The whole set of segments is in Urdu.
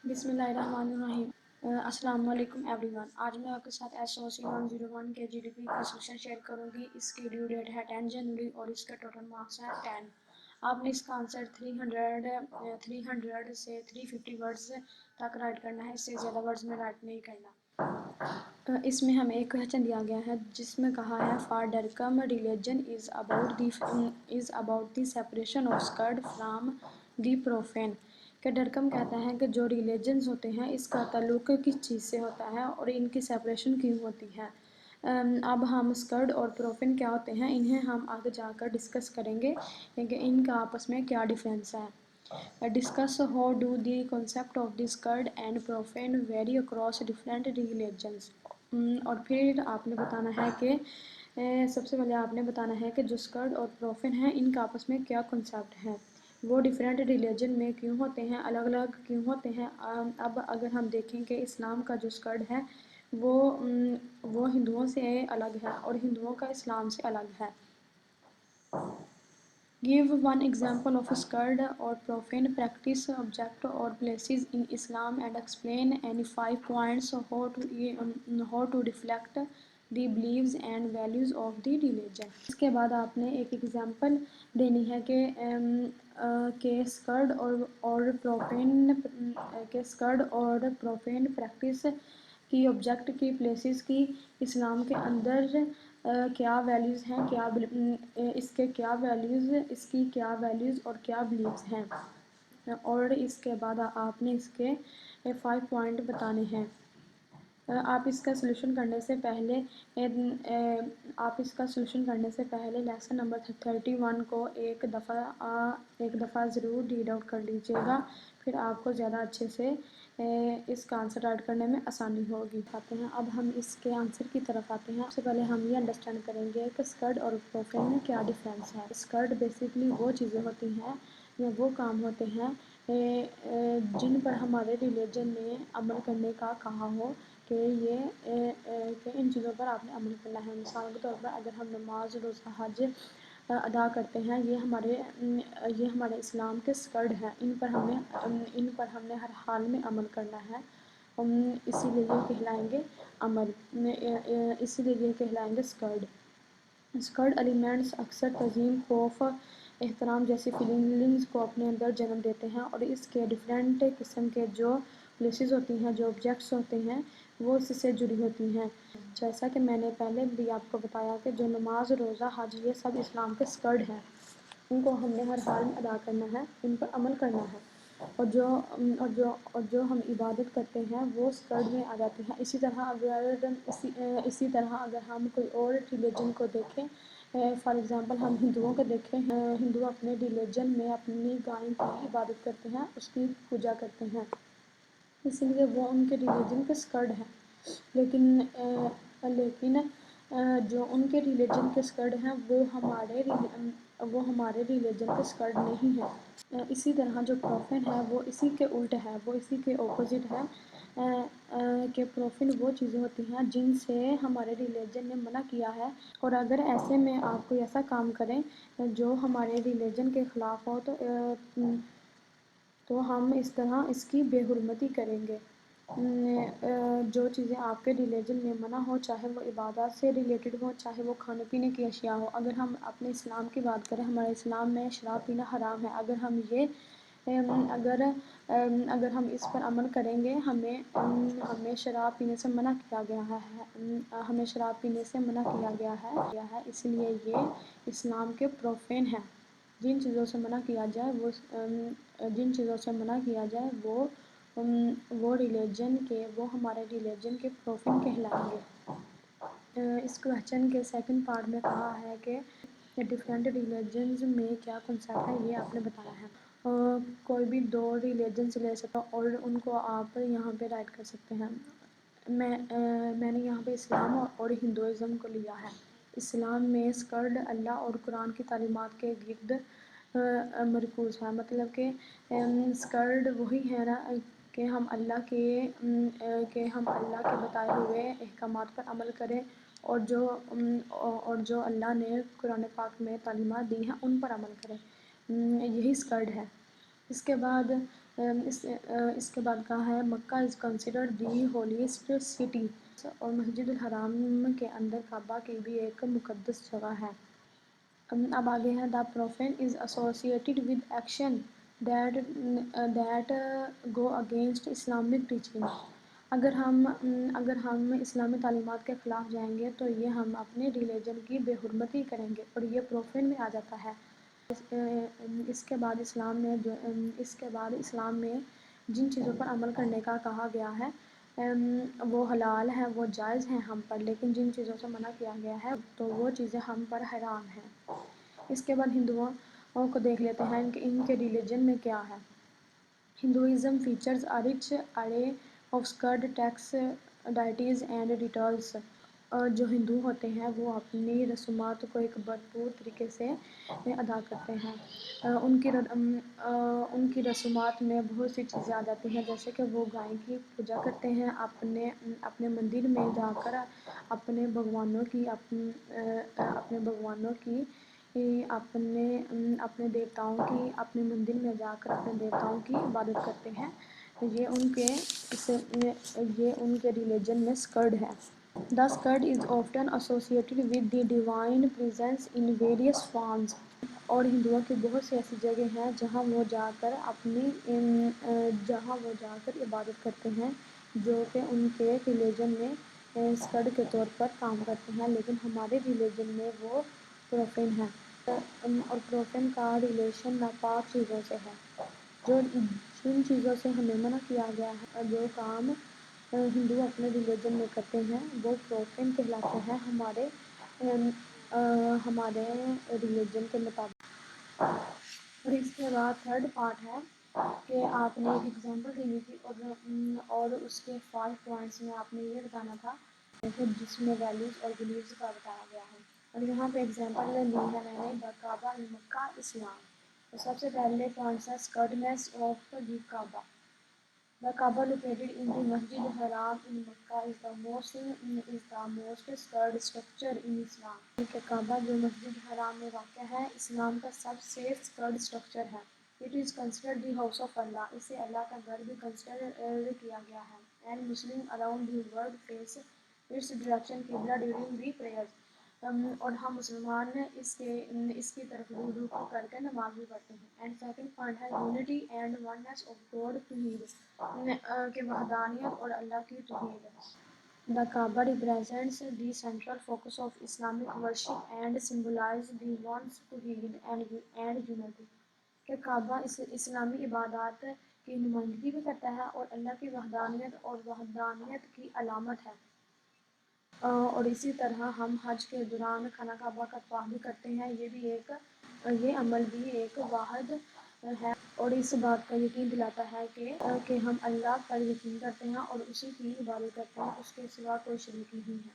بسم اللہ الرحمن الرحیم۔ السلام علیکم ایوری ون۔ آج میں آپ کے ساتھ SOC 101 کے GDP کا سولوشن شیئر کروں گی۔ اس کی ڈیو ڈیٹ ہے 10 جنوری اور اس کا ٹوٹل مارکس ہے 10۔ آپ نے اس کا آنسر 300 سے 350 ورڈز تک رائٹ کرنا ہے، اس سے زیادہ ورڈز میں رائٹ نہیں کرنا۔ اس میں ہمیں ایک کویسچن دیا گیا ہے جس میں کہا ہے for Durkheim religion is about the separation of sacred from the profane, کہ ڈرکم کہتا ہے کہ جو ریلیجنز ہوتے ہیں اس کا تعلق کس چیز سے ہوتا ہے اور ان کی سیپریشن کیوں ہوتی ہے۔ اب ہم اسکرڈ اور پروفین کیا ہوتے ہیں انہیں ہم آگے جا کر ڈسکس کریں گے کہ ان کا آپس میں کیا ڈیفرنس ہے۔ Discuss how do the concept of the sacred and profane vary across different religions. اور پھر آپ نے بتانا ہے کہ سب سے پہلے آپ نے بتانا ہے کہ جو اسکرڈ اور پروفین ہیں ان کا آپس میں کیا کنسیپٹ ہے، وہ ڈیفرینٹ ریلیجن میں کیوں ہوتے ہیں، الگ الگ کیوں ہوتے ہیں۔ اب اگر ہم دیکھیں کہ اسلام کا جو اسکرڈ ہے وہ ہندوؤں سے الگ ہے اور ہندوؤں کا اسلام سے الگ ہے۔ Give one example of sacred or profane practice, object or places in Islam and explain any 5 points how to reflect the beliefs and values of the religion۔ اس کے بعد آپ نے ایک ایگزامپل دینی ہے کہ اسکرڈ اور پروفین پریکٹس کی، آبجیکٹ کی، پلیسز کی، اسلام کے اندر کیا ویلیوز ہیں، اس کی کیا ویلیوز اور کیا بلیفز ہیں، اور اس کے بعد آپ نے اس کے 5 پوائنٹ بتانے ہیں۔ آپ اس کا سولوشن کرنے سے پہلے لیسن نمبر 31 کو ایک دفعہ ضرور ریڈ آؤٹ کر لیجیے گا، پھر آپ کو زیادہ اچھے سے اس کا آنسر رائٹ کرنے میں آسانی ہوگی۔ اب ہم اس کے آنسر کی طرف آتے ہیں۔ سب سے پہلے ہم یہ انڈرسٹینڈ کریں گے کہ اسکرڈ اور پروفین میں کیا ڈفرینس ہے۔ اسکرڈ بیسیکلی وہ چیزیں ہوتی ہیں یا وہ کام ہوتے ہیں جن پر ہمارے ریلیجن نے عمل کرنے کا کہا ہو کہ ان چیزوں پر آپ نے عمل کرنا ہے۔ مثال کے طور پر اگر ہم نماز، روزہ، حج ادا کرتے ہیں، یہ ہمارے اسلام کے اسکرڈ ہیں، ان پر ہم نے ہر حال میں عمل کرنا ہے، اسی لیے یہ کہلائیں گے اسکرڈ۔ اسکرڈ ایلیمنٹس اکثر تعظیم، خوف، احترام جیسی فیلنگز کو اپنے اندر جنم دیتے ہیں، اور اس کے ڈفرینٹ قسم کے جو پلیسز ہوتی ہیں، جو آبجیکٹس ہوتے ہیں، وہ اس سے جڑی ہوتی ہیں۔ جیسا کہ میں نے پہلے بھی آپ کو بتایا کہ جو نماز، روزہ، حج یہ سب اسلام کے اسکرڈ ہیں، ان کو ہم نے ہر حال میں ادا کرنا ہے، ان پر عمل کرنا ہے، اور جو ہم عبادت کرتے ہیں وہ اسکرڈ میں آ جاتے ہیں۔ اسی طرح اگر ہم کوئی اور ریلیجن کو دیکھیں، فار ایگزامپل ہم ہندوؤں کو دیکھیں، ہندو اپنے ریلیجن میں اپنی گائے کی عبادت کرتے ہیں، اس کی پوجا کرتے ہیں، اس لیے وہ ان کے ریلیجن کے اسکرڈ ہیں۔ لیکن جو ان کے ریلیجن کے اسکرڈ ہیں وہ ہمارے ریلیجن کے اسکرڈ نہیں ہیں۔ اسی طرح جو پروفین ہے وہ اسی کے الٹ ہے، وہ اسی کے اپوزٹ ہے، کہ پروفین وہ چیزیں ہوتی ہیں جن سے ہمارے ریلیجن نے منع کیا ہے، اور اگر ایسے میں آپ کوئی ایسا کام کریں جو ہمارے ریلیجن کے خلاف ہو تو ہم اس طرح اس کی بے حرمتی کریں گے۔ جو چیزیں آپ کے ریلیجن میں منع ہو، چاہے وہ عبادات سے ریلیٹڈ ہو، چاہے وہ کھانے پینے کی اشیاء ہو۔ اگر ہم اپنے اسلام کی بات کریں، ہمارے اسلام میں شراب پینا حرام ہے، اگر ہم اس پر عمل کریں گے، ہمیں شراب پینے سے منع کیا گیا ہے، اس لیے یہ اسلام کے پروفین ہیں۔ جن چیزوں سے منع کیا جائے وہ ہمارے ریلیجن کے پروفین کہلائیں گے۔ اس کویسچن کے سیکنڈ پارٹ میں کہا ہے کہ ڈفرینٹ ریلیجنز میں کیا کنسیپٹ ہے، یہ آپ نے بتایا ہے۔ کوئی بھی 2 ریلیجنز لے سکتا اور ان کو آپ یہاں پہ رائٹ کر سکتے ہیں۔ میں نے یہاں پہ اسلام اور ہندوازم کو لیا ہے۔ اسلام میں اسکرڈ اللہ اور قرآن کی تعلیمات کے گرد مرکوز ہے، مطلب کہ اسکرڈ وہی ہے نا کہ ہم اللہ کے بتائے ہوئے احکامات پر عمل کریں، اور جو اللہ نے قرآن پاک میں تعلیمات دی ہیں ان پر عمل کریں، یہی اسکرڈ ہے۔ اس کے بعد اس کے بعد کہا ہے Mecca is considered the holiest city, اور مسجد الحرام کے اندر کعبہ کی بھی ایک مقدس جگہ ہے۔ اب آگے ہے the profane is associated with action that go against Islamic teaching. اگر ہم اسلامی تعلیمات کے خلاف جائیں گے تو یہ ہم اپنے ریلیجن کی بے حرمتی کریں گے اور یہ پروفین میں آ جاتا ہے۔ اس کے بعد اسلام میں جن چیزوں پر عمل کرنے کا کہا گیا ہے وہ حلال ہیں، وہ جائز ہیں ہم پر، لیکن جن چیزوں سے منع کیا گیا ہے تو وہ چیزیں ہم پر حرام ہیں۔ اس کے بعد ہندوؤں کو دیکھ لیتے ہیں کہ ان کے ریلیجن میں کیا ہے۔ Hinduism features a rich array of sacred texts, deities and rituals۔ جو ہندو ہوتے ہیں وہ اپنی رسومات کو ایک بھرپور طریقے سے ادا کرتے ہیں۔ ان کی رسومات میں بہت سی چیزیں آ جاتی ہیں، جیسے کہ وہ گائے کی پوجا کرتے ہیں، اپنے مندر میں جا کر اپنے بھگوانوں کی اپنے دیوتاؤں کی اپنے مندر میں جا کر اپنے دیوتاؤں کی عبادت کرتے ہیں۔ یہ ان کے ریلیجن میں سکرڈ ہے۔ The sacred is often associated with the divine presence in various forms۔ اور ہندوؤں کی بہت سی ایسی جگہ ہیں جہاں وہ جا کر عبادت کرتے ہیں جو کہ ان کے ریلیجن میں سکرڈ کے طور پر کام کرتے ہیں، لیکن ہمارے ریلیجن میں وہ پروفین ہے۔ اور پروفین کا ریلیشن ناپاک چیزوں سے ہے۔ جن چیزوں سے ہمیں منع کیا گیا ہے، جو کام ہندو اپنے ریلیجن میں کرتے ہیں وہ پروفین کہلاتے ہیں ہمارے ریلیجن کے مطابق۔ اور اس کے بعد تھرڈ پارٹ ہے کہ آپ نے ایک ایگزامپل دینی تھی اور اس کے 5 پوائنٹس میں آپ نے یہ بتانا تھا جس میں ویلیوز اور بلیوز کا بتایا گیا ہے۔ اور یہاں پہ ایگزامپل لی ہے میں نے دا کعبہ ان مکہ اسلام۔ تو سب سے پہلے پوائنٹس ہے sacredness of the Kaaba. The Kaaba located in the Masjid al-Haram in Makkah is the most sacred structure in Islam۔ کہ کعبہ جو مسجد حرام میں واقع ہے اسلام کا سب سے سیکرڈ اسٹرکچر ہے۔ It is considered the house of Allah۔ اسے اللہ کا گھر بھی کنسیڈر کیا گیا ہے۔ And Muslims around the world face its direction قبلہ during the prayers۔ اور ہم مسلمان اس کی طرف رجوع کر کے نماز بھی پڑھتے ہیں۔ اینڈ سیکنڈ پوائنٹ ہے unity and oneness of God توحید، کہ وحدانیت اور اللہ کی توحید۔ The Kaaba represents the central focus of Islamic worship and symbolises the oneness توحید اینڈ یونٹی۔ کہ کعبہ اسلامی عبادات کی نمائندگی بھی کرتا ہے اور اللہ کی وحدانیت کی علامت ہے۔ اور اسی طرح ہم حج کے دوران خانہ کعبہ کا طواف بھی کرتے ہیں، یہ عمل بھی ایک واحد ہے اور اس بات کا یقین دلاتا ہے کہ ہم اللہ پر یقین کرتے ہیں اور اسی کی عبادت کرتے ہیں، اس کے سوا کوئی شریک نہیں ہے۔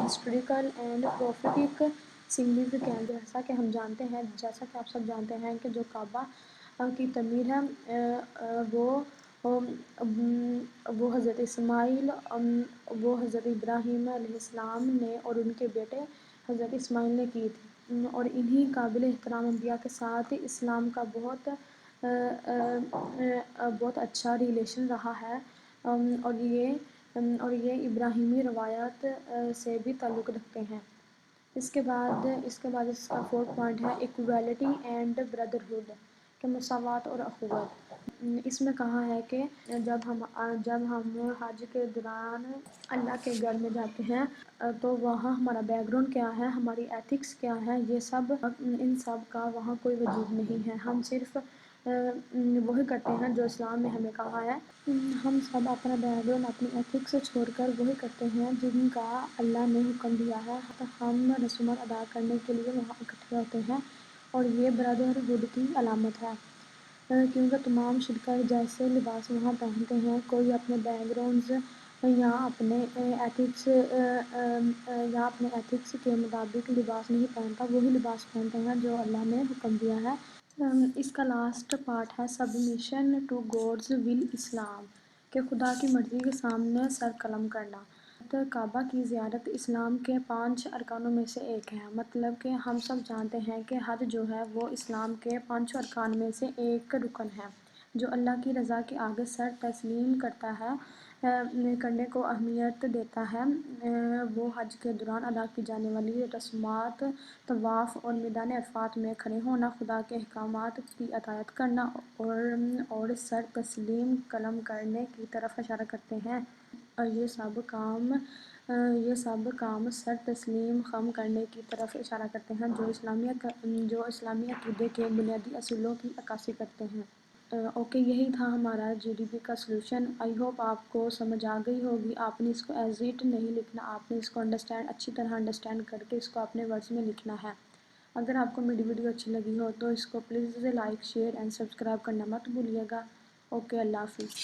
ہسٹوریکل اینڈ پروفیٹک سگنیفیکینس، جیسا کہ آپ سب جانتے ہیں کہ جو کعبہ کی تعمیر ہے وہ حضرت ابراہیم علیہ السلام نے اور ان کے بیٹے حضرت اسماعیل نے کی تھی، اور انہی قابل احترام انبیاء کے ساتھ اسلام کا بہت اچھا ریلیشن رہا ہے، اور یہ ابراہیمی روایات سے بھی تعلق رکھتے ہیں۔ اس کے بعد اس کا 4th پوائنٹ ہے ایکویلٹی اینڈ بردرہڈ، کہ مساوات اور اخوت۔ اس میں کہا ہے کہ جب ہم حج کے دوران اللہ کے گھر میں جاتے ہیں تو وہاں ہمارا بیک گراؤنڈ کیا ہے، ہماری ایتھکس کیا ہے، ان سب کا وہاں کوئی وجود نہیں ہے۔ ہم صرف وہی کرتے ہیں جو اسلام نے ہمیں کہا ہے۔ ہم سب اپنا بیک گراؤنڈ اپنی ایتھکس چھوڑ کر وہی کرتے ہیں جن کا اللہ نے حکم دیا ہے۔ ہم رسومات ادا کرنے کے لیے وہاں اکٹھے ہوتے ہیں اور یہ بردرہڈ کی علامت ہے، کیونکہ تمام شرکاء جیسے لباس وہاں پہنتے ہیں، کوئی اپنے بیک گراؤنڈز یا اپنے ایتھکس کے مطابق لباس نہیں پہنتا، وہی لباس پہنتے ہیں جو اللہ نے حکم دیا ہے۔ اس کا لاسٹ پارٹ ہے سبمیشن ٹو گاڈز ول اسلام، کہ خدا کی مرضی کے سامنے سر قلم کرنا۔ کعبہ کی زیارت اسلام کے 5 ارکانوں میں سے ایک ہے، مطلب کہ ہم سب جانتے ہیں کہ حج جو ہے وہ اسلام کے 5 ارکان میں سے ایک رکن ہے۔ جو اللہ کی رضا کے آگے سر تسلیم کرتا ہے کرنے کو اہمیت دیتا ہے، وہ حج کے دوران ادا کی جانے والی رسومات، طواف اور میدان عرفات میں کھڑے ہونا، خدا کے احکامات کی اطاعت کرنا اور سر تسلیم قلم کرنے کی طرف اشارہ کرتے ہیں۔ یہ سب کام سر تسلیم خم کرنے کی طرف اشارہ کرتے ہیں جو اسلامی عقیدے کے بنیادی اصولوں کی عکاسی کرتے ہیں۔ اوکے، یہی تھا ہمارا جی ڈی پی کا سلوشن۔ آئی ہوپ آپ کو سمجھ آ گئی ہوگی۔ آپ نے اس کو ایز اٹ نہیں لکھنا، آپ نے اس کو اچھی طرح انڈرسٹینڈ کر کے اس کو اپنے ورڈز میں لکھنا ہے۔ اگر آپ کو میری ویڈیو اچھی لگی ہو تو اس کو please like, share and subscribe کرنا مت بھولیے گا۔ اوکے، اللہ حافظ۔